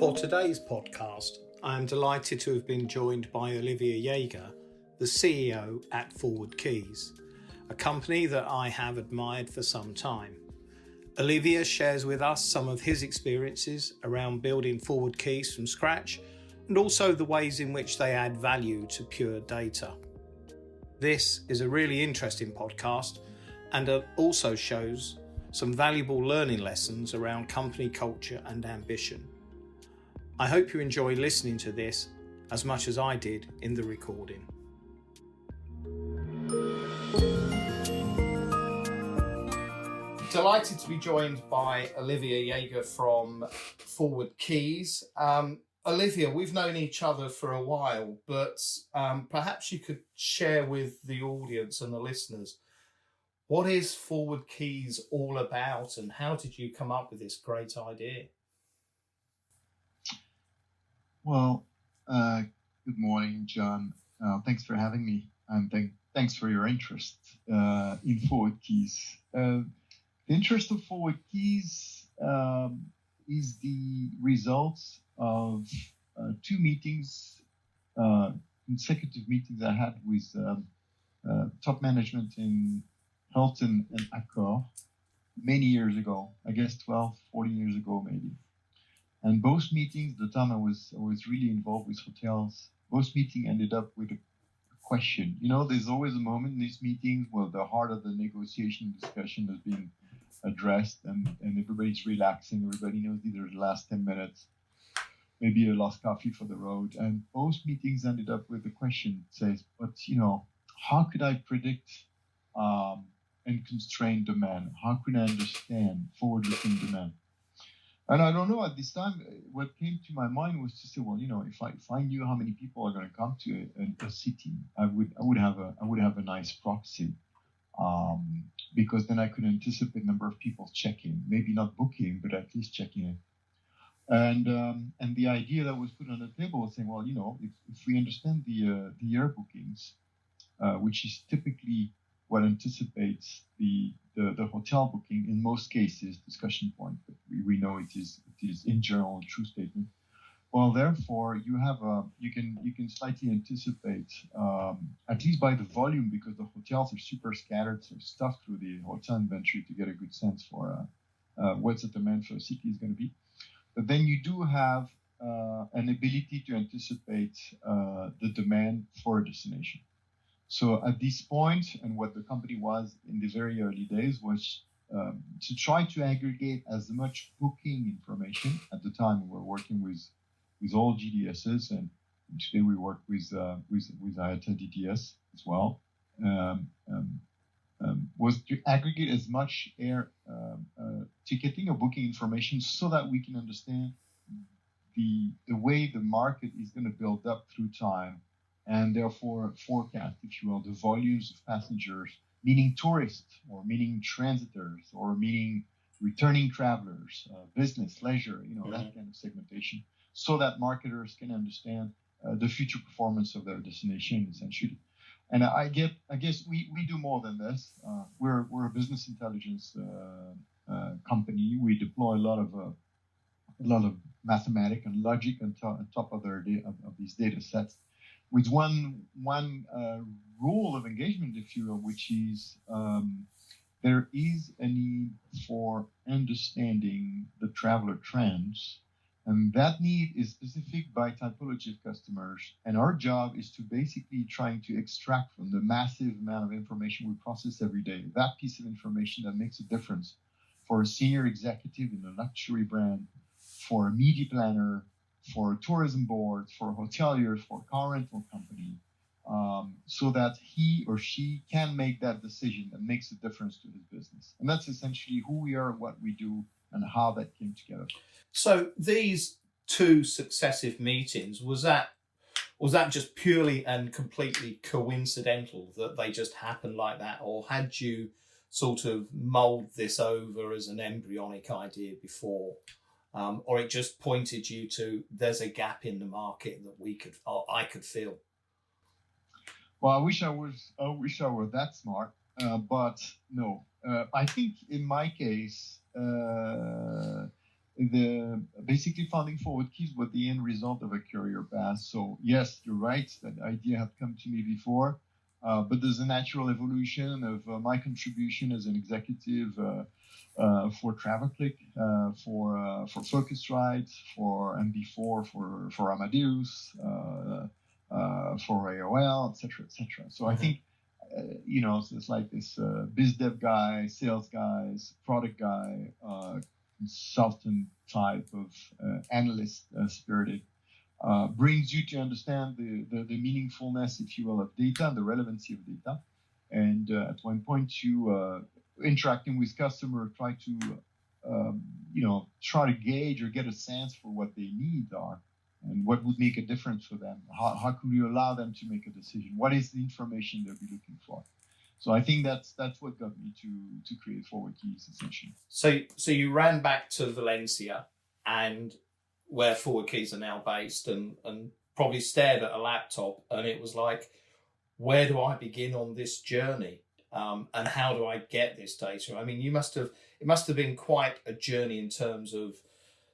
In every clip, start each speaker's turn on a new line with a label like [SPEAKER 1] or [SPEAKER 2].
[SPEAKER 1] For today's podcast, I am delighted to have been joined by Olivier Jager, the CEO at ForwardKeys, a company that I have admired for some time. Olivier shares with us some of his experiences around building ForwardKeys from scratch and also the ways in which they add value to pure data. This is a really interesting podcast and also shows some valuable learning lessons around company culture and ambition. I hope you enjoy listening to this as much as I did in the recording. Delighted to be joined by Olivier Jager from ForwardKeys. Olivier, we've known each other for a while, but perhaps you could share with the audience and the listeners, what is ForwardKeys all about and how did you come up with this great idea?
[SPEAKER 2] Well, good morning, John. Thanks for having me, and thanks for your interest in ForwardKeys. The interest of ForwardKeys is the result of two meetings, consecutive meetings I had with top management in Hilton and Accor many years ago, I guess 12, 14 years ago maybe. And both meetings, the time I was really involved with hotels, both meetings ended up with a question. You know, there's always a moment in these meetings where the heart of the negotiation discussion is being addressed and everybody's relaxing. Everybody knows these are the last 10 minutes, maybe a last coffee for the road. And both meetings ended up with the question, says, but, you know, how could I predict and constrain demand? How could I understand forward-looking demand? And I don't know, at this time, what came to my mind was to say, well, you know, if I knew how many people are going to come to a city, I would have a nice proxy, because then I could anticipate the number of people checking, maybe not booking, but at least checking in. And the idea that was put on the table was saying, well, you know, if we understand the air bookings, which is typically what anticipates the hotel booking in most cases, discussion point, but we know it is in general a true statement. Well, therefore, you can slightly anticipate, at least by the volume, because the hotels are super scattered, so stuffed through the hotel inventory to get a good sense for what's the demand for a city is going to be. But then you do have an ability to anticipate the demand for a destination. So at this point, and what the company was in the very early days was to try to aggregate as much booking information. At the time, we were working with all GDSs, and today we work with IATA DDS as well. Was to aggregate as much air ticketing or booking information so that we can understand the way the market is going to build up through time, and therefore forecast, if you will, the volumes of passengers, meaning tourists or meaning transitors or meaning returning travelers, business, leisure, you know, that kind of segmentation, so that marketers can understand the future performance of their destination, essentially. And I guess we do more than this. We're a business intelligence company. We deploy a lot of mathematics and logic on top of these data sets, with one rule of engagement, if you will, which is there is a need for understanding the traveler trends, and that need is specific by typology of customers. And our job is to basically trying to extract from the massive amount of information we process every day, that piece of information that makes a difference for a senior executive in a luxury brand, for a media planner, for a tourism board, for hoteliers, for a car rental company, so that he or she can make that decision that makes a difference to his business. And that's essentially who we are, what we do, and how that came together.
[SPEAKER 1] So these two successive meetings, was that just purely and completely coincidental that they just happened like that, or had you sort of mulled this over as an embryonic idea before? Or it just pointed you to there's a gap in the market that I could feel?
[SPEAKER 2] Well, I wish I were that smart, but no. I think in my case, basically founding ForwardKeys was the end result of a career path. So yes, you're right, that idea had come to me before, but there's a natural evolution of my contribution as an executive for TravelClick, for Focusrite, for MB4, for Amadeus, for AOL, etc., etc. So I think, so it's like this biz dev guy, sales guys, product guy, consultant type of analyst spirited, brings you to understand the meaningfulness, if you will, of data and the relevancy of data. And at one point, you interacting with customer, try to gauge or get a sense for what their needs are and what would make a difference for them. How could you allow them to make a decision? What is the information they'll be looking for? So I think that's what got me to create ForwardKeys, essentially.
[SPEAKER 1] So you ran back to Valencia, and where ForwardKeys are now based, and probably stared at a laptop, and it was like, where do I begin on this journey? And how do I get this data? I mean, it must have been quite a journey in terms of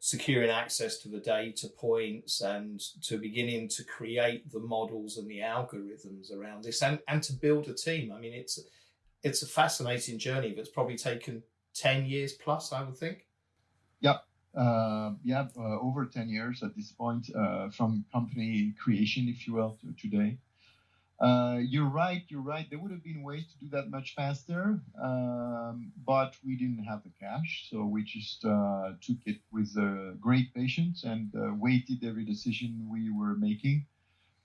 [SPEAKER 1] securing access to the data points and to beginning to create the models and the algorithms around this and to build a team. I mean, it's a fascinating journey that's probably taken 10 years plus, I would think.
[SPEAKER 2] Yep. Over 10 years at this point, from company creation, if you will, to today. You're right. There would have been ways to do that much faster, but we didn't have the cash. So we just took it with great patience and weighted every decision we were making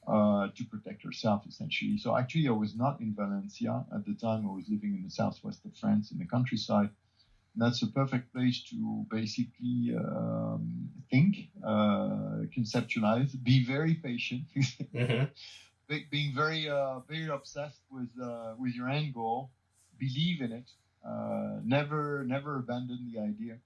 [SPEAKER 2] to protect ourselves, essentially. So actually, I was not in Valencia at the time. I was living in the southwest of France in the countryside. And that's a perfect place to basically think, conceptualize, be very patient. Mm-hmm. Being very obsessed with your end goal, believe in it, never abandon the idea.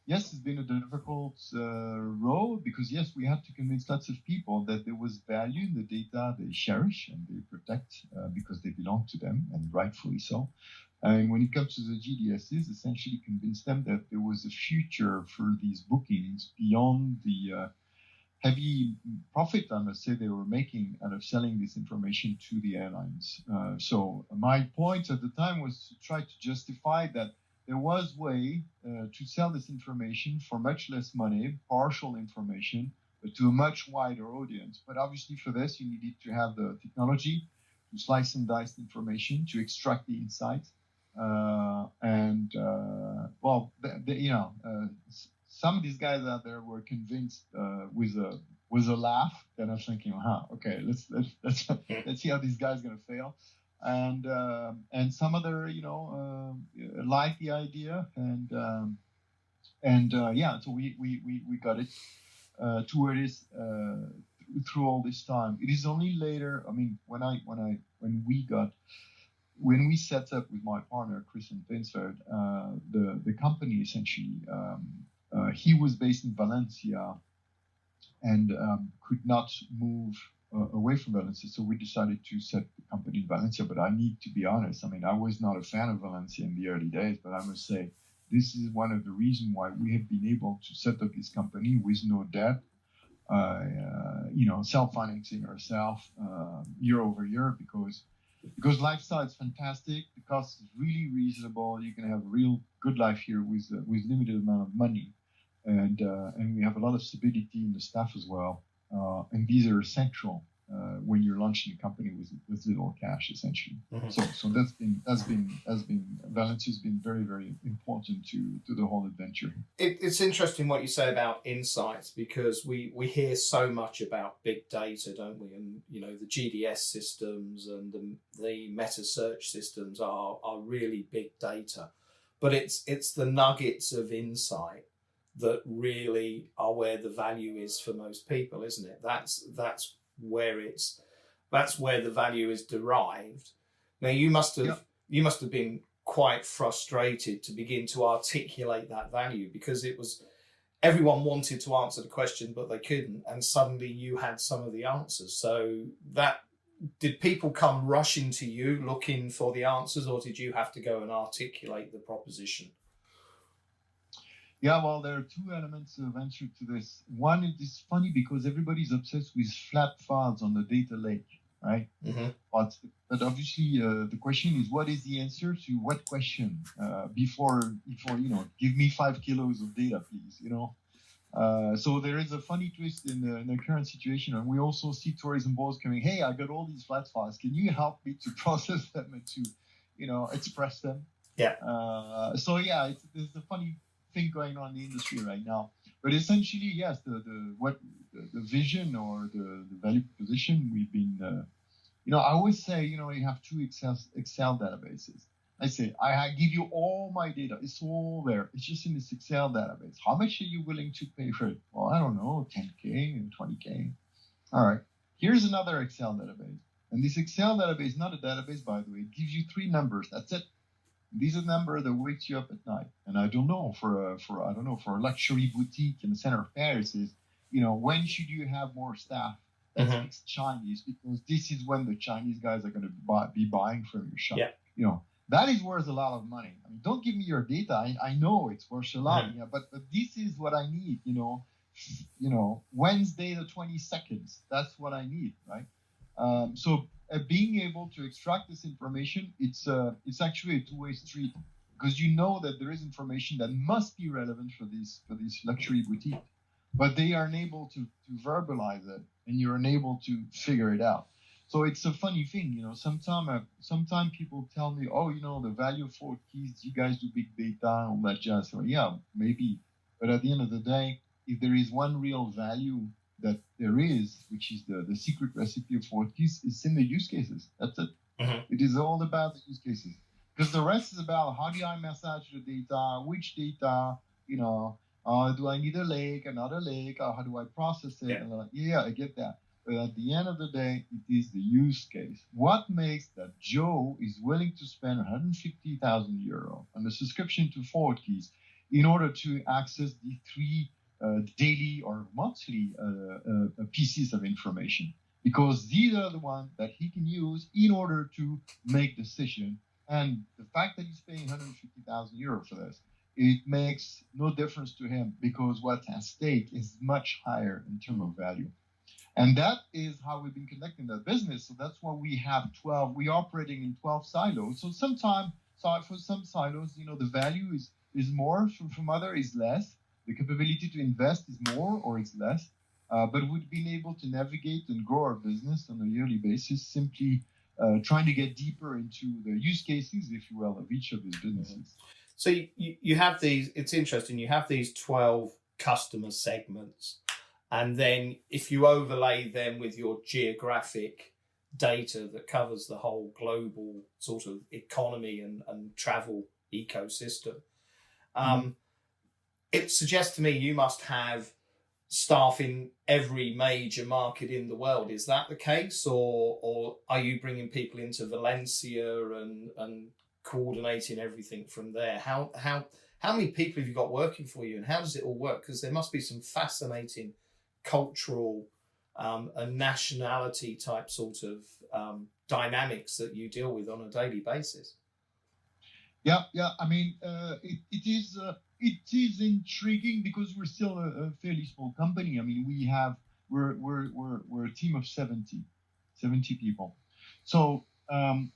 [SPEAKER 2] Yes, it's been a difficult road because yes, we had to convince lots of people that there was value in the data they cherish and they protect because they belong to them, and rightfully so. And when it comes to the GDSs, essentially convince them that there was a future for these bookings beyond the heavy profit, I must say, they were making out of selling this information to the airlines. So my point at the time was to try to justify that there was way to sell this information for much less money, partial information, but to a much wider audience. But obviously for this, you needed to have the technology to slice and dice the information, to extract the insight. Some of these guys out there were convinced with a laugh. Then I was thinking, okay, let's see how these guys are gonna fail. And some other, liked the idea, so we got it to where it is through all this time. It is only later. I mean, when we set up with my partner Chris and Pinsford, the company essentially. He was based in Valencia and could not move away from Valencia. So we decided to set the company in Valencia. But I need to be honest. I mean, I was not a fan of Valencia in the early days, but I must say this is one of the reasons why we have been able to set up this company with no debt, self-financing ourselves year over year because lifestyle is fantastic. The cost is really reasonable. You can have a real good life here with limited amount of money. And we have a lot of stability in the staff as well. And these are essential when you're launching a company with little cash, essentially. Mm-hmm. So that's been Valencia's been very, very important to the whole adventure.
[SPEAKER 1] It's interesting what you say about insights, because we hear so much about big data, don't we? And the GDS systems and the meta search systems are really big data, but it's the nuggets of insight that really are where the value is for most people, isn't it? That's where the value is derived. Now you must have been quite frustrated to begin to articulate that value, because everyone wanted to answer the question but they couldn't, and suddenly you had some of the answers. So did people come rushing to you looking for the answers, or did you have to go and articulate the proposition?
[SPEAKER 2] Yeah, well, there are two elements of answer to this. One, it is funny because everybody's obsessed with flat files on the data lake, right?
[SPEAKER 1] Mm-hmm.
[SPEAKER 2] But obviously, the question is, what is the answer to what question? Before give me 5 kilos of data, please. So there is a funny twist in the current situation, and we also see tourism boards coming. Hey, I got all these flat files. Can you help me to process them and to, express them?
[SPEAKER 1] Yeah.
[SPEAKER 2] So yeah, there's a funny thing going on in the industry right now. But essentially, yes, the vision or the value proposition we've been, I always say, you have two Excel databases. I say, I give you all my data. It's all there. It's just in this Excel database. How much are you willing to pay for it? Well, I don't know, 10K and 20K. All right. Here's another Excel database. And this Excel database, not a database, by the way, it gives you 3 numbers. That's it. These are the numbers that wakes you up at night. And I don't know, for a luxury boutique in the center of Paris is, when should you have more staff that speaks Chinese? Because this is when the Chinese guys are going to be buying from your shop.
[SPEAKER 1] Yeah.
[SPEAKER 2] That is worth a lot of money. I mean, don't give me your data. I know it's worth a lot, but this is what I need. Wednesday the 22nd. That's what I need, right? So being able to extract this information, it's actually a two-way street, because that there is information that must be relevant for this luxury boutique, but they are unable to verbalize it, and you're unable to figure it out. So it's a funny thing, Sometimes people tell me, oh, the value of ForwardKeys, you guys do big data and all that jazz. So yeah, maybe. But at the end of the day, if there is one real value that there is, which is the secret recipe of ForwardKeys, is in the use cases. That's it. It is all about the use cases. Because the rest is about how do I massage the data, which data, do I need a lake, another lake, or how do I process it?
[SPEAKER 1] Yeah.
[SPEAKER 2] And I get that. But at the end of the day, it is the use case. What makes that Joe is willing to spend 150,000 euro on a subscription to ForwardKeys in order to access the 3 daily or monthly pieces of information? Because these are the ones that he can use in order to make decision. And the fact that he's paying 150,000 euro for this, it makes no difference to him, because what's at stake is much higher in terms of value. And that is how we've been conducting that business. So that's why we have 12, we're operating in 12 silos. So for some silos, the value is more, from other is less. The capability to invest is more or is less. But we've been able to navigate and grow our business on a yearly basis, simply trying to get deeper into the use cases, if you will, of each of these businesses.
[SPEAKER 1] So you have these, it's interesting, you have these 12 customer segments. And then if you overlay them with your geographic data that covers the whole global sort of economy and travel ecosystem, it suggests to me you must have staff in every major market in the world. Is that the case? Or are you bringing people into Valencia and coordinating everything from there? How many people have you got working for you, and how does it all work? Because there must be some fascinating cultural and nationality type sort of dynamics that you deal with on a daily basis.
[SPEAKER 2] Yeah. I mean, it is intriguing because we're still a fairly small company. I mean, we're a team of 70 people. So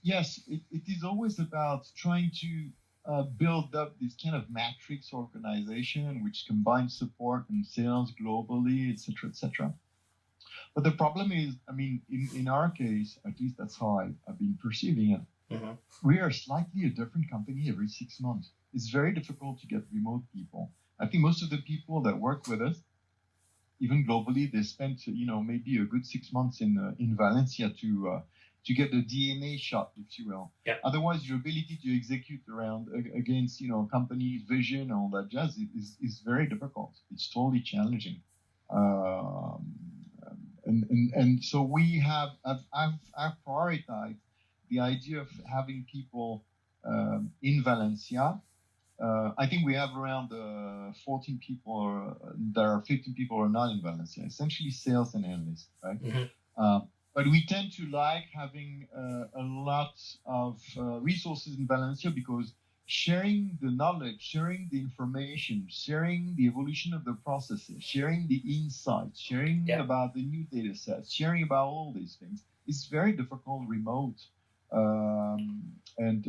[SPEAKER 2] yes, it is always about trying to build up this kind of matrix organization which combines support and sales globally, etc., etc. But the problem is, I mean, in our case, at least that's how I've been perceiving it. We are slightly a different company every 6 months. It's very difficult to get remote people. I think most of the people that work with us, even globally, they spent maybe a good 6 months in Valencia to get the DNA shot, if you will.
[SPEAKER 1] Yeah.
[SPEAKER 2] Otherwise, your ability to execute against company's vision and all that jazz is very difficult. It's totally challenging. And so I've prioritized the idea of having people in Valencia. I think we have around 14 people, there are 15 people who are not in Valencia, essentially sales and analysts, right? But we tend to like having a lot of resources in Valencia because sharing the knowledge, sharing the information, sharing the evolution of the processes, sharing the insights, sharing about the new data sets, sharing about all these things is very difficult remote. And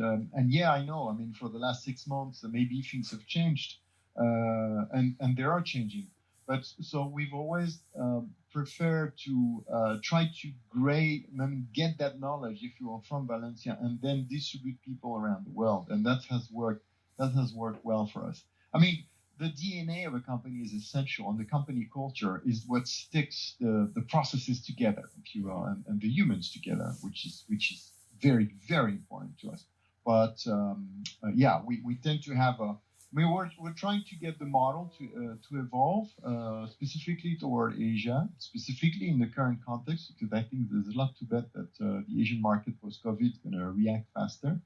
[SPEAKER 2] yeah, I know. I mean, for the last 6 months, maybe things have changed, and they are changing. But so we've always preferred to try to get that knowledge, if you will, from Valencia, and then distribute people around the world, and that has worked. That has worked well for us. I mean, the DNA of a company is essential, and the company culture is what sticks the processes together, if you will, and the humans together, which is very, very important to us. But yeah, we tend to have a. I mean, we're trying to get the model to evolve specifically toward Asia, specifically in the current context, because I think there's a lot to bet that the Asian market post-COVID is going to react faster.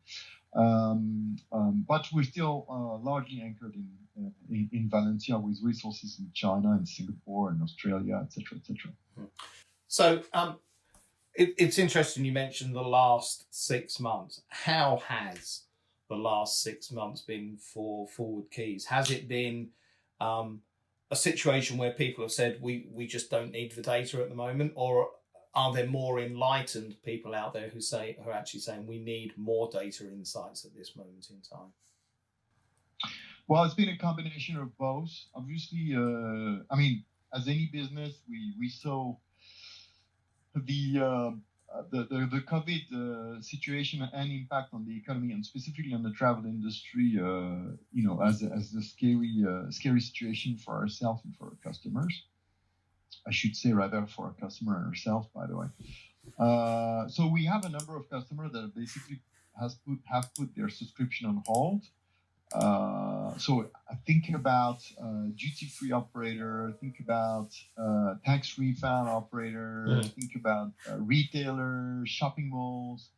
[SPEAKER 2] But we're still largely anchored in Valencia with resources in China and Singapore and Australia, etc., etc.
[SPEAKER 1] So it's interesting you mentioned the last 6 months. How has the last 6 months been for ForwardKeys? Has it been a situation where people have said we just don't need the data at the moment, or are there more enlightened people out there who are actually saying we need more data insights at this moment in time?
[SPEAKER 2] Well, it's been a combination of both. Obviously, I mean, as any business, we saw the COVID situation and impact on the economy, and specifically on the travel industry, as a scary situation for ourselves and for our customers. I should say rather for our customer and ourselves, by the way. So we have a number of customers that basically have put their subscription on hold. So I think about duty-free operator, think about tax refund operator, think about retailers, shopping malls.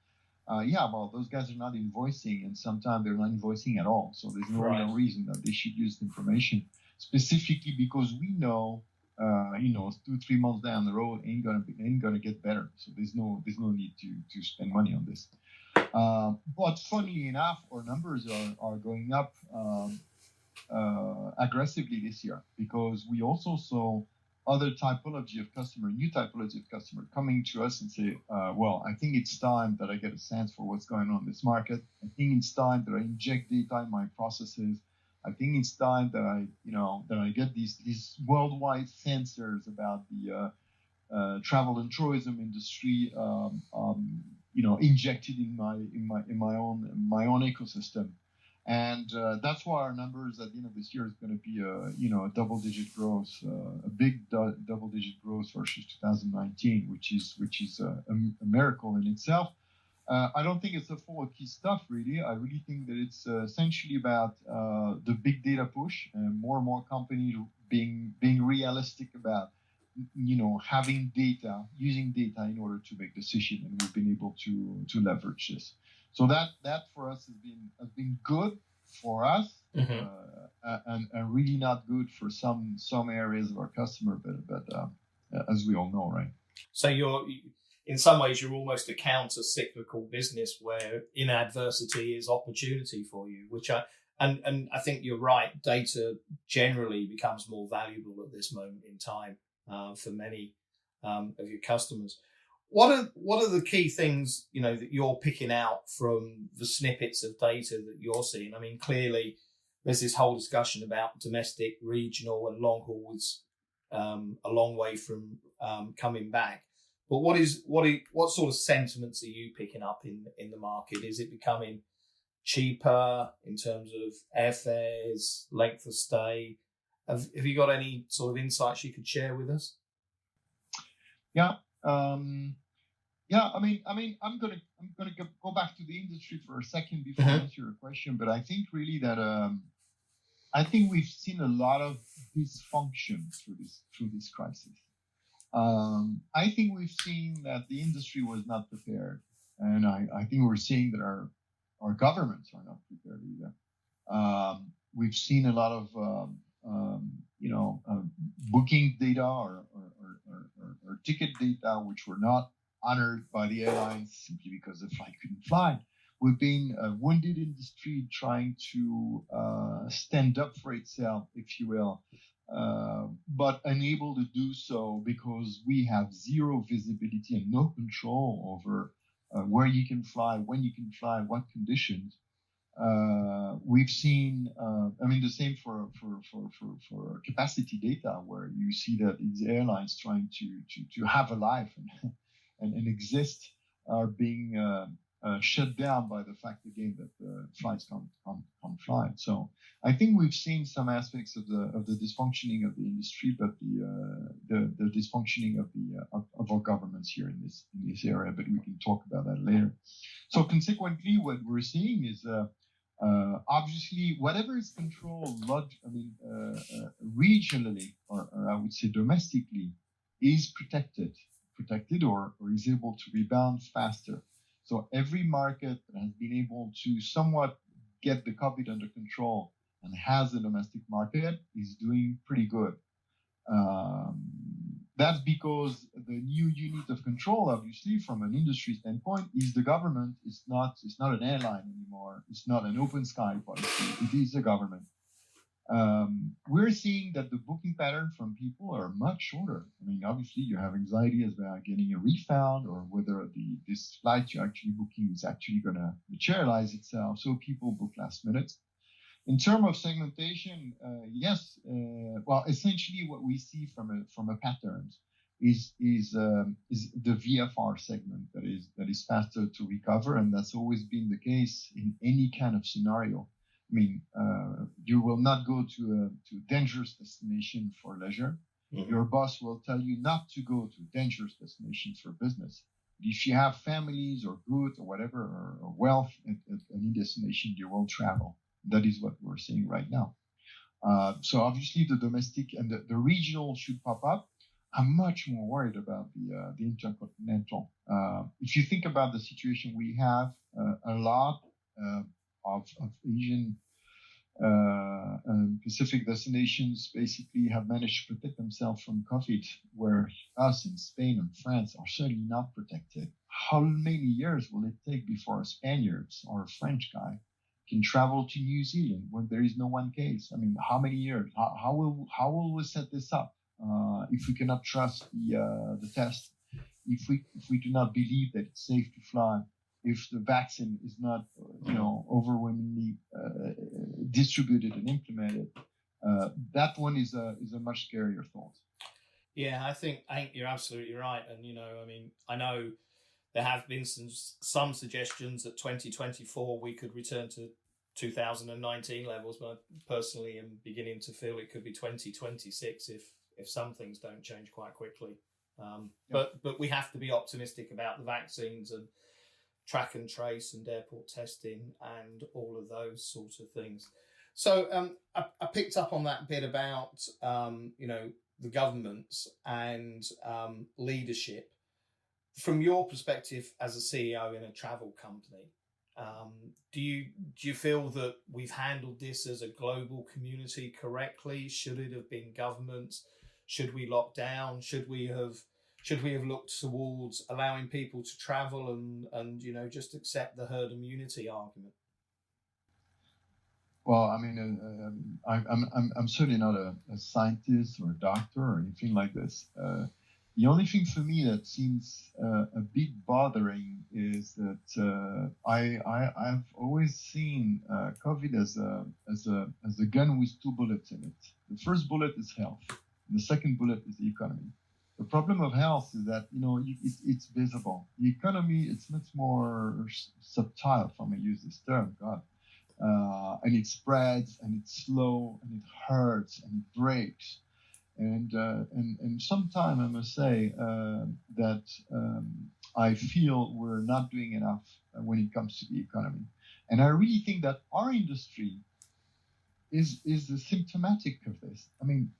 [SPEAKER 2] Well, those guys are not invoicing, and sometimes they're not invoicing at all. So there's no real reason that they should use the information, specifically because we know, 2-3 months down the road ain't gonna get better. So there's no need to spend money on this. But funnily enough, our numbers are going up aggressively this year, because we also saw other typology of customer, new typology of customer coming to us and say, well, I think it's time that I get a sense for what's going on in this market. I think it's time that I inject data in my processes. I think it's time that I get these worldwide sensors about the travel and tourism industry, injected in my own ecosystem, and that's why our numbers at the end of this year is going to be a double-digit growth, a big double-digit growth versus 2019, which is a miracle in itself. I don't think it's the ForwardKeys stuff, really. I really think that it's essentially about the big data push, and more companies being realistic about having data, using data in order to make decisions, and we've been able to leverage this. So that for us has been good for us, and really not good for some areas of our customer, but as we all know, right?
[SPEAKER 1] So in some ways, you're almost a counter-cyclical business where in adversity is opportunity for you, which I think you're right. Data generally becomes more valuable at this moment in time for many of your customers. What are the key things that you're picking out from the snippets of data that you're seeing? I mean, clearly there's this whole discussion about domestic, regional, and long hauls a long way from coming back. But what sort of sentiments are you picking up in the market? Is it becoming cheaper in terms of airfares, length of stay? Have you got any sort of insights you could share with us?
[SPEAKER 2] Yeah. I mean, I'm gonna go back to the industry for a second before I answer your question. But I think really that I think we've seen a lot of dysfunction through this crisis. I think we've seen that the industry was not prepared, and I think we're seeing that our governments are not prepared either. We've seen a lot of booking data or ticket data which were not honored by the airlines simply because the flight couldn't fly. We've been a wounded industry trying to stand up for itself, if you will, but unable to do so because we have zero visibility and no control over where you can fly, when you can fly, what conditions. We've seen, the same for capacity data, where you see that these airlines trying to have a life and exist are being shut down by the fact again that the flights can't fly. So I think we've seen some aspects of the dysfunctioning of the industry, but the dysfunctioning of our governments here in this area. But we can talk about that later. So consequently, what we're seeing is obviously whatever is controlled, regionally or I would say domestically, is protected or is able to rebound faster. So every market that has been able to somewhat get the COVID under control and has a domestic market is doing pretty good. That's because the new unit of control, obviously, from an industry standpoint, is the government. It's not an airline anymore. It's not an open sky policy. It is the government. We're seeing that the booking pattern from people are much shorter. I mean, obviously, you have anxiety about getting a refund or whether this flight you're actually booking is actually going to materialize itself. So people book last minute. In terms of segmentation, yes. Essentially, what we see from a pattern is the VFR segment that is faster to recover, and that's always been the case in any kind of scenario. I mean, you will not go to a dangerous destination for leisure. Mm-hmm. Your boss will tell you not to go to dangerous destinations for business. If you have families or goods or whatever, or wealth at any destination, you will travel. That is what we're seeing right now. So obviously the domestic and the regional should pop up. I'm much more worried about the intercontinental. If you think about the situation we have, a lot of Asian and Pacific destinations basically have managed to protect themselves from COVID, where us in Spain and France are certainly not protected. How many years will it take before a Spaniard or a French guy can travel to New Zealand when there is no one case? I mean, how many years? How will we set this up if we cannot trust the test? If we do not believe that it's safe to fly? If the vaccine is not, overwhelmingly distributed and implemented, that one is a much scarier thought.
[SPEAKER 1] Yeah, I think you're absolutely right, and I know there have been some suggestions that 2024 we could return to 2019 levels, but I personally am beginning to feel it could be 2026 if some things don't change quite quickly. But we have to be optimistic about the vaccines and track and trace and airport testing and all of those sorts of things. So I picked up on that bit about the governments and leadership. From your perspective as a CEO in a travel company, do you feel that we've handled this as a global community correctly? Should it have been governments? Should we lock down? Should we have looked towards allowing people to travel and just accept the herd immunity argument?
[SPEAKER 2] Well, I mean, I'm certainly not a scientist or a doctor or anything like this. The only thing for me that seems a bit bothering is that I've always seen COVID as a gun with two bullets in it. The first bullet is health, and the second bullet is the economy. The problem of health is that it's visible. The economy, it's much more subtle, if I may use this term, and it spreads and it's slow and it hurts and it breaks. And sometimes I must say that I feel we're not doing enough when it comes to the economy. And I really think that our industry is symptomatic of this. I mean,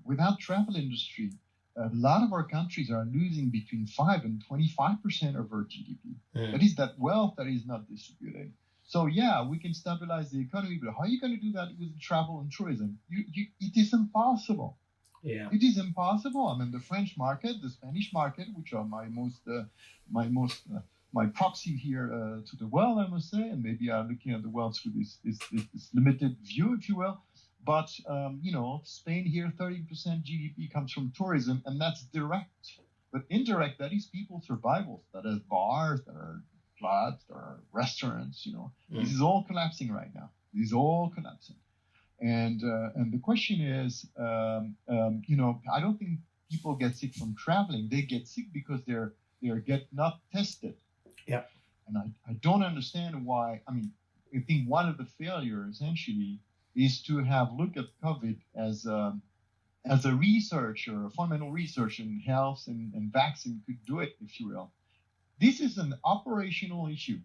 [SPEAKER 2] without travel industry, a lot of our countries are losing between 5 and 25% of our GDP. Yeah. That is that wealth that is not distributed. So yeah, we can stabilize the economy, but how are you going to do that with travel and tourism? It is impossible. Yeah. It is impossible. I mean, the French market, the Spanish market, which are my most my proxy here to the world, I must say, and maybe I'm looking at the world through this limited view, if you will. But Spain here, 30% GDP comes from tourism, and that's direct. But indirect, that is people's survival. That is bars, that are clubs, there are restaurants. This is all collapsing right now. This is all collapsing. And the question is, I don't think people get sick from traveling. They get sick because they're not tested.
[SPEAKER 1] Yeah.
[SPEAKER 2] And I don't understand why. I mean, I think one of the failures essentially is to have looked at COVID as a researcher, a fundamental research in health and vaccine could do it, if you will. This is an operational issue.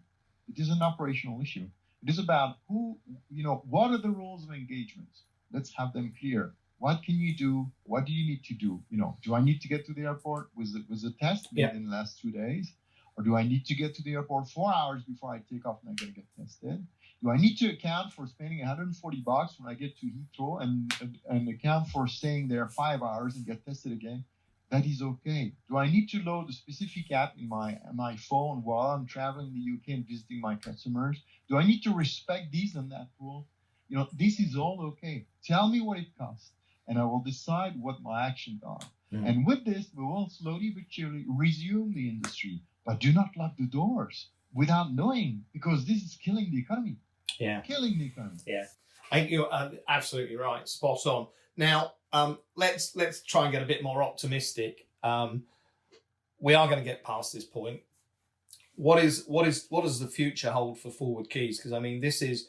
[SPEAKER 2] It is an operational issue. It is about what are the rules of engagement? Let's have them clear. What can you do? What do you need to do? Do I need to get to the airport with a test made in the last 2 days? Or do I need to get to the airport 4 hours before I take off and I'm going to get tested? Do I need to account for spending $140 when I get to Heathrow and account for staying there 5 hours and get tested again? That is okay. Do I need to load a specific app in my phone while I'm traveling in the UK and visiting my customers? Do I need to respect these and that rule? This is all okay. Tell me what it costs, and I will decide what my actions are. And with this, we will slowly but surely resume the industry. But do not lock the doors without knowing, because this is killing the economy.
[SPEAKER 1] Yeah.
[SPEAKER 2] Killing the economy.
[SPEAKER 1] Yeah. I think you're absolutely right. Spot on. Now, let's try and get a bit more optimistic. We are going to get past this point. What does the future hold for ForwardKeys? Because I mean, this is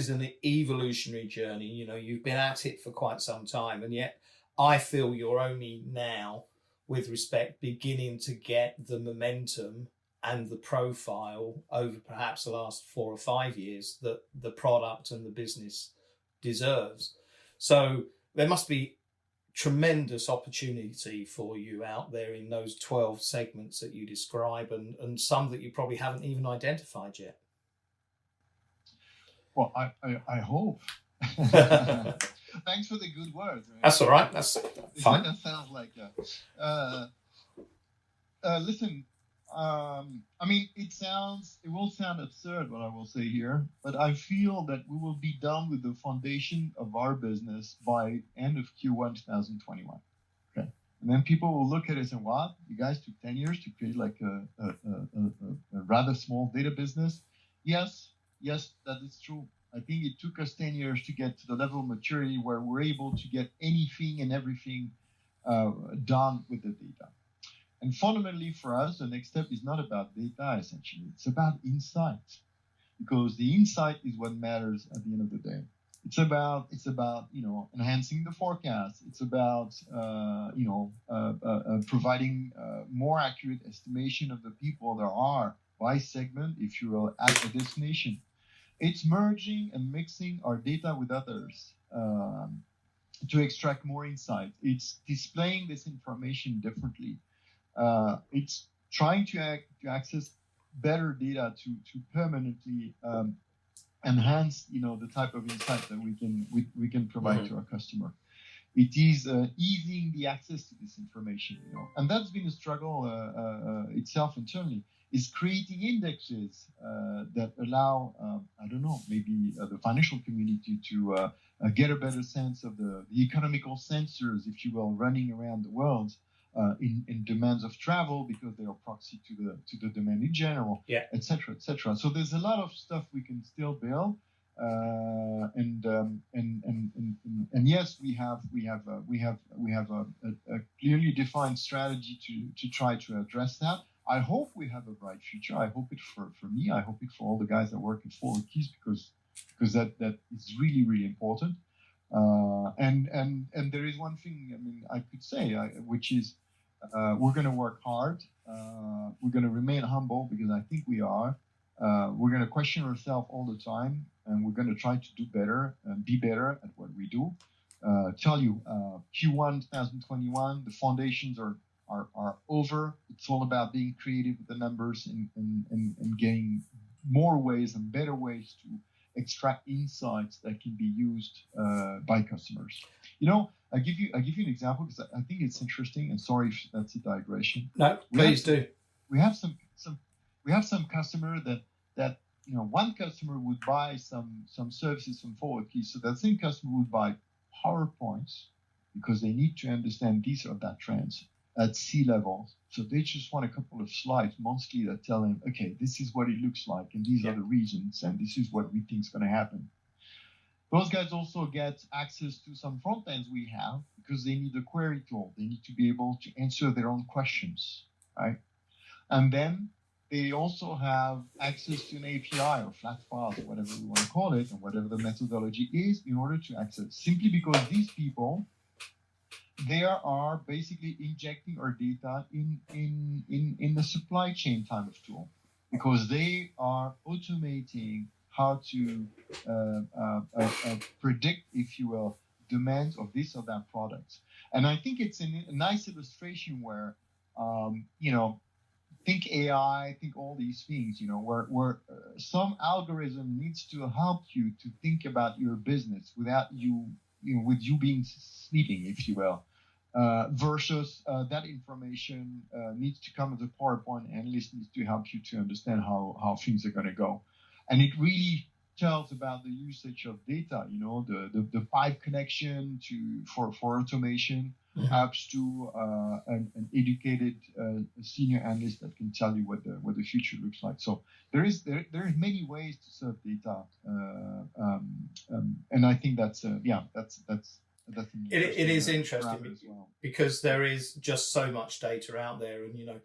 [SPEAKER 1] an evolutionary journey. You've been at it for quite some time, and yet I feel you're only now, with respect, beginning to get the momentum and the profile over perhaps the last 4 or 5 years that the product and the business deserves. So there must be tremendous opportunity for you out there in those 12 segments that you describe, and some that you probably haven't even identified yet.
[SPEAKER 2] Well, I hope. Thanks for the good words. Right?
[SPEAKER 1] That's all right. That's fine.
[SPEAKER 2] That sounds like listen. I mean, it will sound absurd what I will say here, but I feel that we will be done with the foundation of our business by end of Q1 2021. Okay, and then people will look at it and say, "What? You guys took 10 years to create like a rather small data business?" Yes, that is true. I think it took us 10 years to get to the level of maturity where we're able to get anything and everything done with the data. And fundamentally for us, the next step is not about data, essentially. It's about insight, because the insight is what matters at the end of the day. It's about enhancing the forecast. It's about providing more accurate estimation of the people there are by segment, if you will, at a destination. It's merging and mixing our data with others to extract more insight. It's displaying this information differently. It's trying to access better data to permanently enhance, the type of insight that we can provide to our customer. It is easing the access to this information, and that's been a struggle itself internally. Is creating indexes that allow, maybe the financial community to get a better sense of the economical sensors, if you will, running around the world in demands of travel, because they are proxy to the demand in general, et cetera, et cetera. So there's a lot of stuff we can still build, and yes, we have a clearly defined strategy to try to address that. I hope we have a bright future. I hope it for me. I hope it for all the guys that work at ForwardKeys, because that is really, really important. And there is one thing I could say, which is we're going to work hard. We're going to remain humble, because I think we are. We're going to question ourselves all the time, and we're going to try to do better and be better at what we do. Tell you, Q1 2021, the foundations are over. It's all about being creative with the numbers and getting more ways and better ways to extract insights that can be used by customers. I give you an example, because I think it's interesting. And sorry if that's a digression.
[SPEAKER 1] No, please do.
[SPEAKER 2] We have some we have some customer that one customer would buy some services from ForwardKeys, so that same customer would buy PowerPoints because they need to understand these or that trends at sea level. So they just want a couple of slides monthly that tell them, okay, this is what it looks like, and these are the reasons, and this is what we think is going to happen. Those guys also get access to some front ends we have because they need a query tool. They need to be able to answer their own questions, right? And then they also have access to an API or flat files, or whatever we want to call it, and whatever the methodology is, in order to access. Simply because these people, they are basically injecting our data in the supply chain kind of tool, because they are automating how to predict, if you will, demand of this or that product. And I think it's a nice illustration where, think AI, think all these things, where some algorithm needs to help you to think about your business without you, with you being sleeping, if you will, versus that information needs to come as a PowerPoint. Analyst needs to help you to understand how things are going to go. And it really tells about the usage of data, the pipe connection for automation, apps to an educated senior analyst that can tell you what the future looks like. So there are many ways to serve data, and I think that's
[SPEAKER 1] it is interesting because there is just so much data out there, and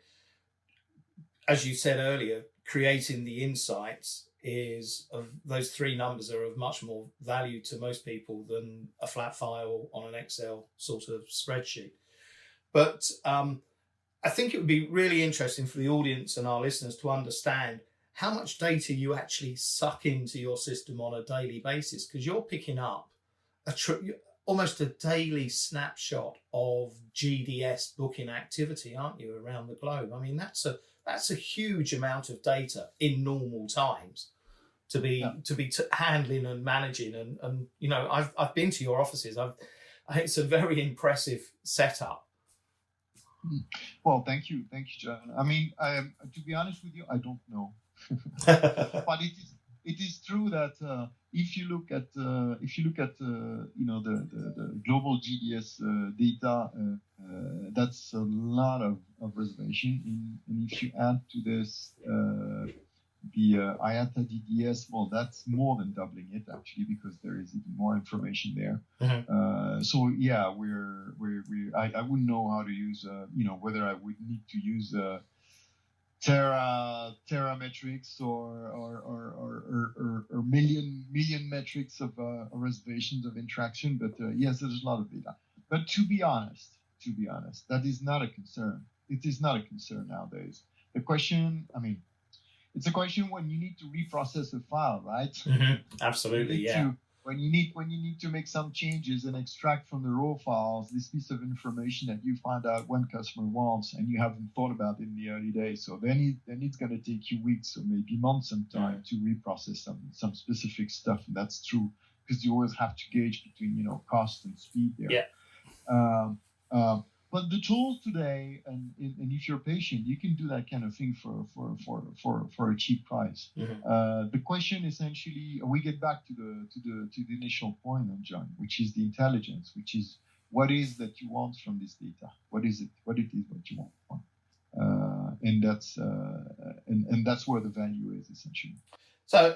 [SPEAKER 1] as you said earlier, creating the insights those three numbers are of much more value to most people than a flat file on an Excel sort of spreadsheet. But I think it would be really interesting for the audience and our listeners to understand how much data you actually suck into your system on a daily basis, because you're picking up almost a daily snapshot of GDS booking activity, aren't you, around the globe? I mean, that's a huge amount of data in normal times to be handling and managing. And I've been to your offices. It's a very impressive setup.
[SPEAKER 2] Well, thank you, John. I mean, to be honest with you, I don't know, but it is true that if you look at the global GDS data, that's a lot of reservation. And if you add to this the IATA DDS, well, that's more than doubling it actually, because there is even more information there. Mm-hmm. So yeah, I wouldn't know how to use whether I would need to use terametrics or million metrics of reservations of interaction, but yes, there's a lot of data. But to be honest, that is not a concern. It is not a concern nowadays. The question, it's a question when you need to reprocess a file, right?
[SPEAKER 1] Mm-hmm. Absolutely, yeah.
[SPEAKER 2] When you need to make some changes and extract from the raw files this piece of information that you find out one customer wants and you haven't thought about in the early days. So then it's going to take you weeks or maybe months sometime to reprocess some specific stuff. And that's true because you always have to gauge between cost and speed there. Yeah. But the tools today, and if you're patient, you can do that kind of thing for a cheap price. Mm-hmm. The question essentially, we get back to the initial point, John, which is the intelligence, which is what is that you want from this data? What is it? What you want? And that's where the value is essentially.
[SPEAKER 1] So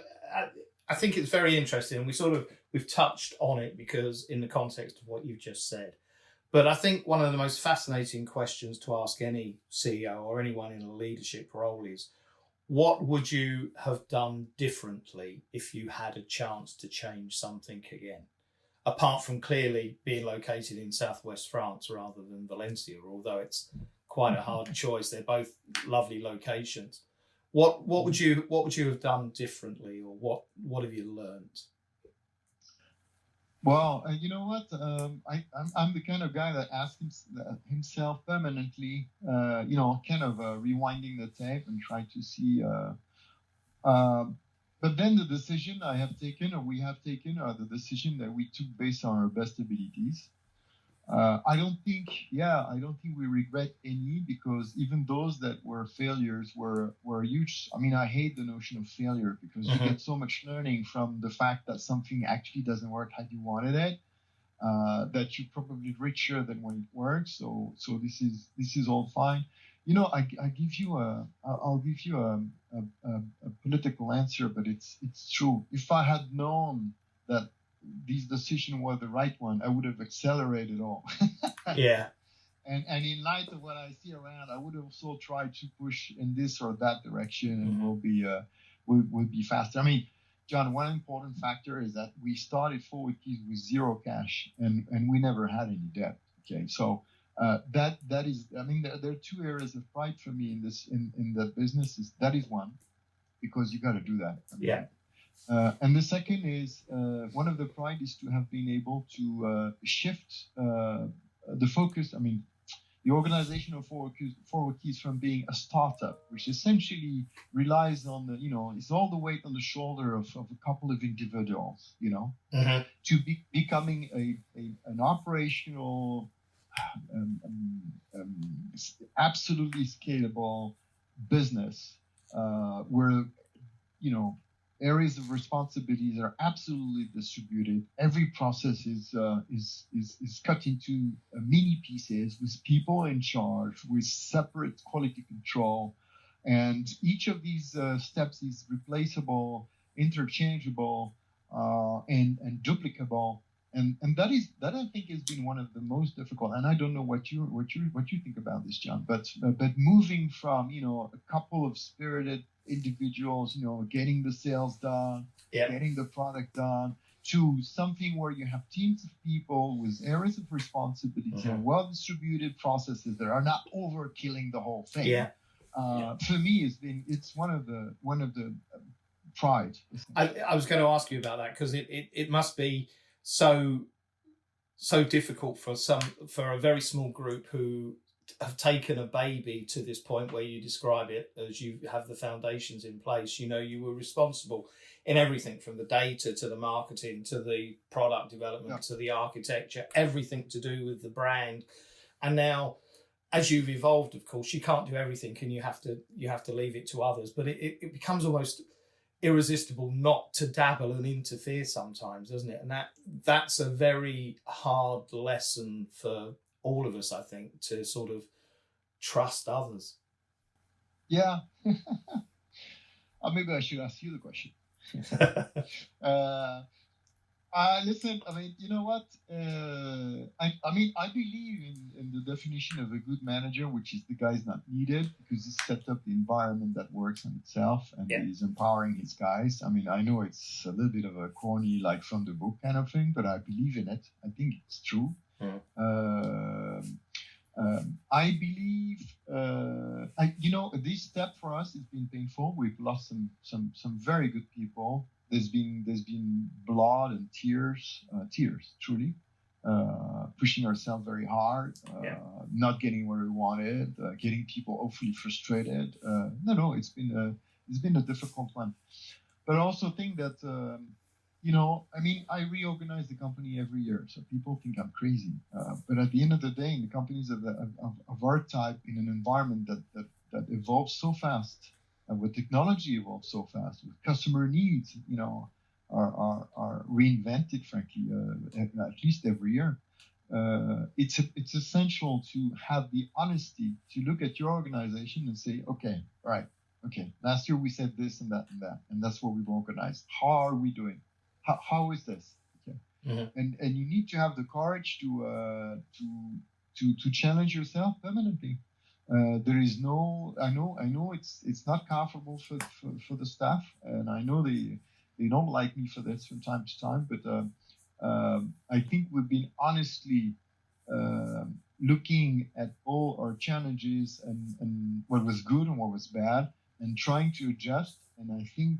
[SPEAKER 1] I think it's very interesting, and we've touched on it because in the context of what you've just said. But I think one of the most fascinating questions to ask any CEO or anyone in a leadership role is, what would you have done differently if you had a chance to change something again? Apart from clearly being located in southwest France rather than Valencia, although it's quite a hard choice. They're both lovely locations. What would you have done differently, or what have you learned?
[SPEAKER 2] Well, you know what? I'm the kind of guy that asks himself permanently, kind of rewinding the tape and try to see. But then the decision I have taken, or we have taken, are the decision that we took based on our best abilities. I don't think we regret any, because even those that were failures were huge. I mean, I hate the notion of failure, because you get so much learning from the fact that something actually doesn't work how you wanted it, that you're probably richer than when it works. So this is all fine. You know, I'll give you a political answer, but it's true. If I had known that this decision was the right one, I would have accelerated all.
[SPEAKER 1] Yeah.
[SPEAKER 2] And in light of what I see around, I would also try to push in this or that direction, and we'll be faster. I mean, John, one important factor is that we started ForwardKeys with zero cash, and we never had any debt. Okay, so that is, I mean, there are two areas of pride for me in the business. That is one, because you got to do that. I mean,
[SPEAKER 1] yeah.
[SPEAKER 2] And the second is, one of the pride is to have been able to shift the focus. I mean, the organization of ForwardKeys from being a startup, which essentially relies on it's all the weight on the shoulder of a couple of individuals, to becoming an operational, absolutely scalable business, where areas of responsibilities are absolutely distributed. Every process is cut into mini pieces with people in charge, with separate quality control, and each of these steps is replaceable, interchangeable, and duplicable. And that I think has been one of the most difficult. And I don't know what you think about this, John. But moving from a couple of spirited individuals, getting the sales done, getting the product done, to something where you have teams of people with areas of responsibility and well-distributed processes that are not overkilling the whole thing. For me, it's one of the pride.
[SPEAKER 1] I was going to ask you about that, because it must be so difficult for a very small group who have taken a baby to this point where you describe it as you have the foundations in place. You were responsible in everything from the data to the marketing to the product development to the architecture, everything to do with the brand. And now, as you've evolved, of course, you can't do everything, and you have to leave it to others. But it becomes almost irresistible not to dabble and interfere sometimes, doesn't it? And that's a very hard lesson for all of us, I think, to sort of trust others.
[SPEAKER 2] Yeah. Maybe I should ask you the question. Listen, I mean, you know what? I believe in the definition of a good manager, which is the guy's not needed, because he's set up the environment that works on itself, and he's empowering his guys. I mean, I know it's a little bit of a corny, like from the book kind of thing, but I believe in it. I think it's true. I believe, this step for us has been painful. We've lost some very good people. There's been blood and tears, truly, pushing ourselves very hard, not getting where we wanted, getting people hopefully frustrated. No, it's been a difficult one. But I also think that, I reorganize the company every year, so people think I'm crazy. But at the end of the day, in the companies of our type, in an environment that evolves so fast, where technology evolves so fast, with customer needs, are reinvented, frankly, at least every year. It's essential to have the honesty to look at your organization and say, okay, last year we said this and that, and that's what we've organized. How are we doing? How is this? Okay, and you need to have the courage to challenge yourself permanently. There is no. I know it's not comfortable for the staff, and I know they don't like me for this from time to time. But I think we've been honestly looking at all our challenges and what was good and what was bad, and trying to adjust. And I think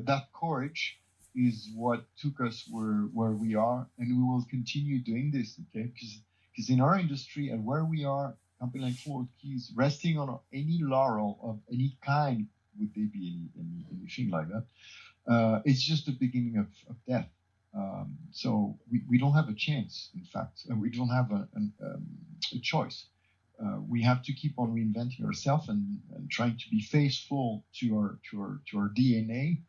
[SPEAKER 2] that courage is what took us where we are, and we will continue doing this. Okay, because in our industry and where we are, company like ForwardKeys, resting on any laurel of any kind, would they be anything like that? It's just the beginning of death. So we don't have a chance, in fact. We don't have a choice. We have to keep on reinventing ourselves and trying to be faithful to our DNA,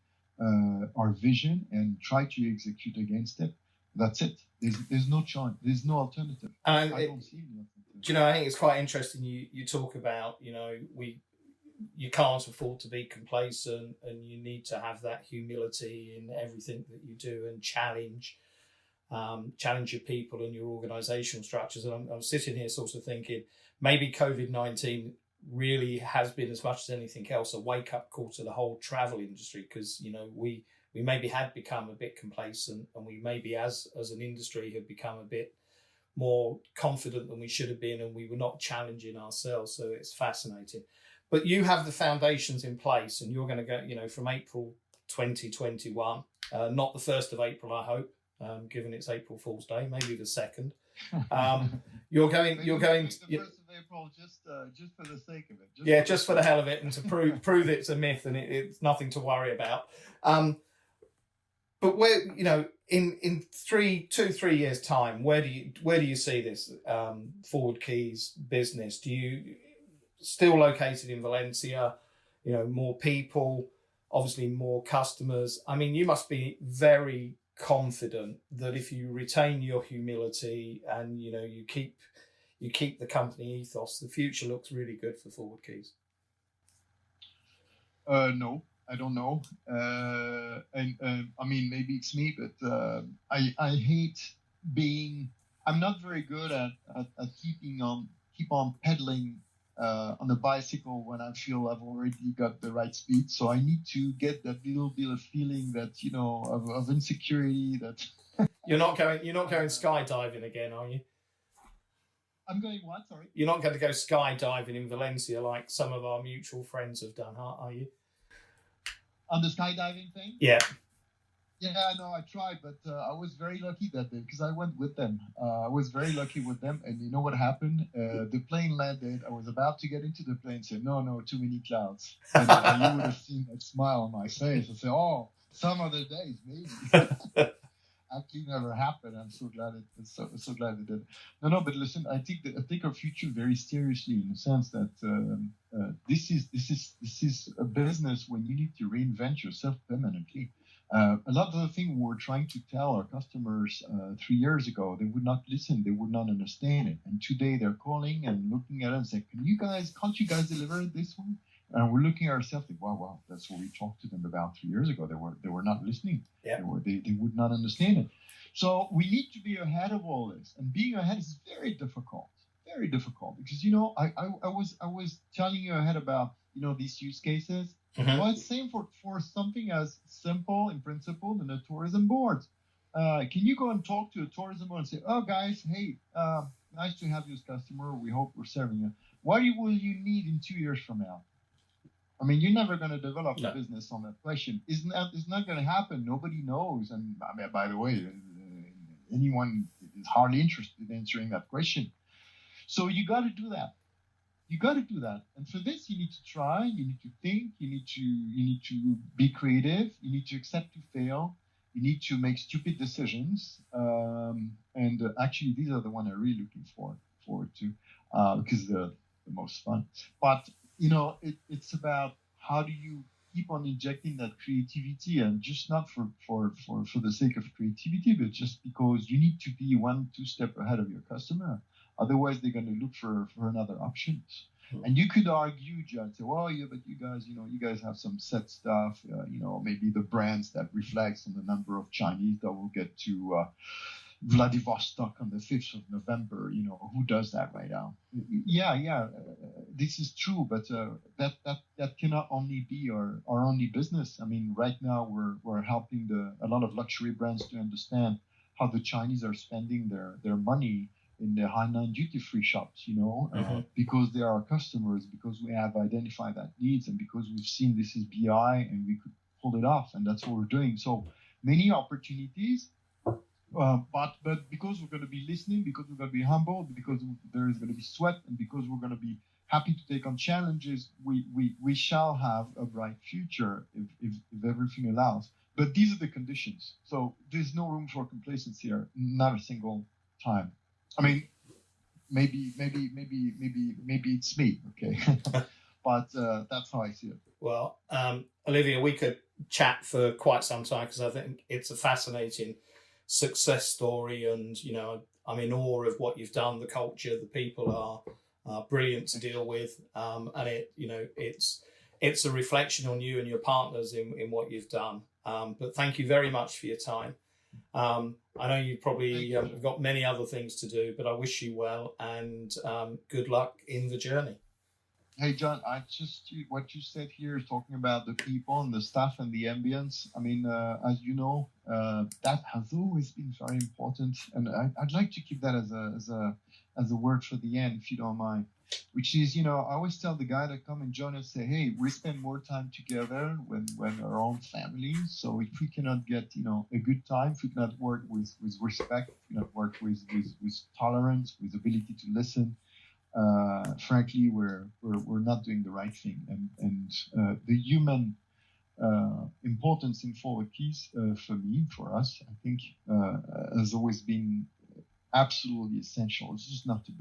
[SPEAKER 2] our vision, and try to execute against it. That's it. There's no choice. There's no alternative. I don't see any alternative.
[SPEAKER 1] Do you know? I think it's quite interesting. You talk about you can't afford to be complacent, and you need to have that humility in everything that you do and challenge your people and your organizational structures. And I'm sitting here sort of thinking maybe COVID-19 really has been, as much as anything else, a wake-up call to the whole travel industry, because we maybe had become a bit complacent, and we maybe as an industry have become a bit more confident than we should have been, and we were not challenging ourselves. So it's fascinating. But you have the foundations in place, and you're going to go, from April 2021, not the 1st of April, I hope, given it's April Fool's Day, maybe the 2nd. You're going.
[SPEAKER 2] The 1st of April, just for the sake of
[SPEAKER 1] it. Just for the hell of it, and to prove it's a myth and it's nothing to worry about. But where, in 3 years' time, where do you see this ForwardKeys business? Do you still located in Valencia? More people, obviously more customers. I mean, you must be very confident that if you retain your humility and you keep the company ethos, the future looks really good for ForwardKeys.
[SPEAKER 2] No, I don't know. I mean, maybe it's me, but I hate being. I'm not very good at keep on pedaling on the bicycle when I feel I've already got the right speed. So I need to get that little bit of feeling that of insecurity. That
[SPEAKER 1] you're not going skydiving again, are you?
[SPEAKER 2] I'm going what? Sorry.
[SPEAKER 1] You're not going to go skydiving in Valencia like some of our mutual friends have done, are you?
[SPEAKER 2] On the skydiving thing?
[SPEAKER 1] Yeah.
[SPEAKER 2] Yeah, no, I tried, but I was very lucky that day because I went with them. I was very lucky with them, and you know what happened? The plane landed. I was about to get into the plane and say, no, too many clouds. And you would have seen that smile on my face. I said, some other days, maybe. Actually, never happened. I'm so glad so glad it did. No, but listen, I take our future very seriously in the sense that this is a business when you need to reinvent yourself permanently. A lot of the things we were trying to tell our customers 3 years ago, they would not listen, they would not understand it. And today they're calling and looking at us and saying, can't you guys deliver it this way? And we're looking at ourselves like, wow, that's what we talked to them about 3 years ago. They were not listening.
[SPEAKER 1] Yeah.
[SPEAKER 2] They would not understand it. So we need to be ahead of all this. And being ahead is very difficult because, I was telling you ahead about, these use cases.
[SPEAKER 1] Mm-hmm.
[SPEAKER 2] Well, it's same for something as simple in principle than a tourism board. Can you go and talk to a tourism board and say, oh, guys, hey, nice to have you as customer. We hope we're serving you. What will you need in 2 years from now? I mean, you're never going to develop a business on that question. It's not going to happen. Nobody knows. And I mean, by the way, anyone is hardly interested in answering that question. So you got to do that. And for this, you need to try, you need to think, you need to be creative, you need to accept to fail, you need to make stupid decisions. And actually, these are the ones I'm really looking forward to because they're the most fun. But, it's about how do you keep on injecting that creativity, and just not for the sake of creativity, but just because you need to be 1-2 steps ahead of your customer. Otherwise, they're going to look for another options. Mm-hmm. And you could argue, John, say, well, yeah, but you guys have some set stuff, maybe the brands that reflects on the number of Chinese that will get to Vladivostok on the 5th of November. Who does that right now? Yeah, this is true, but that cannot only be our only business. I mean, right now we're helping a lot of luxury brands to understand how the Chinese are spending their money in the Hainan duty-free shops, because they are our customers, because we have identified that needs, and because we've seen this is BI and we could pull it off, and that's what we're doing. So many opportunities, but because we're going to be listening, because we're going to be humble, because there is going to be sweat, and because we're going to be happy to take on challenges, we shall have a bright future if everything allows. but these are the conditions. So there's no room for complacency here, not a single time. I mean, maybe it's me, okay? But that's how I see it.
[SPEAKER 1] Well, Olivier, we could chat for quite some time because I think it's a fascinating success story, and I'm in awe of what you've done. The culture, the people are brilliant to deal with, and it's a reflection on you and your partners in what you've done. But thank you very much for your time. I know you probably have got many other things to do, but I wish you well and good luck in the journey.
[SPEAKER 2] Hey, John, what you said here is talking about the people and the staff and the ambience. I mean, as you know, that has always been very important. And I'd like to keep that as a word for the end, if you don't mind, which is, I always tell the guy that come and join us, say, hey, we spend more time together when our own families. So if we cannot get, a good time, if we cannot work with respect, if we cannot work with tolerance, with ability to listen, frankly, we're not doing the right thing, and the human importance in ForwardKeys for me, for us, I think, has always been absolutely essential. It's just not the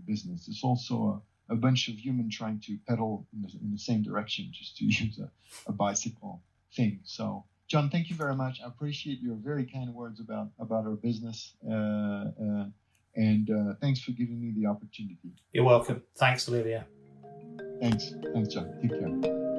[SPEAKER 2] business. It's also a bunch of humans trying to pedal in the same direction, just to use a bicycle thing. So, John, thank you very much. I appreciate your very kind words about our business. And thanks for giving me the opportunity.
[SPEAKER 1] You're welcome. Thanks, Olivier.
[SPEAKER 2] Thanks, John. Take care.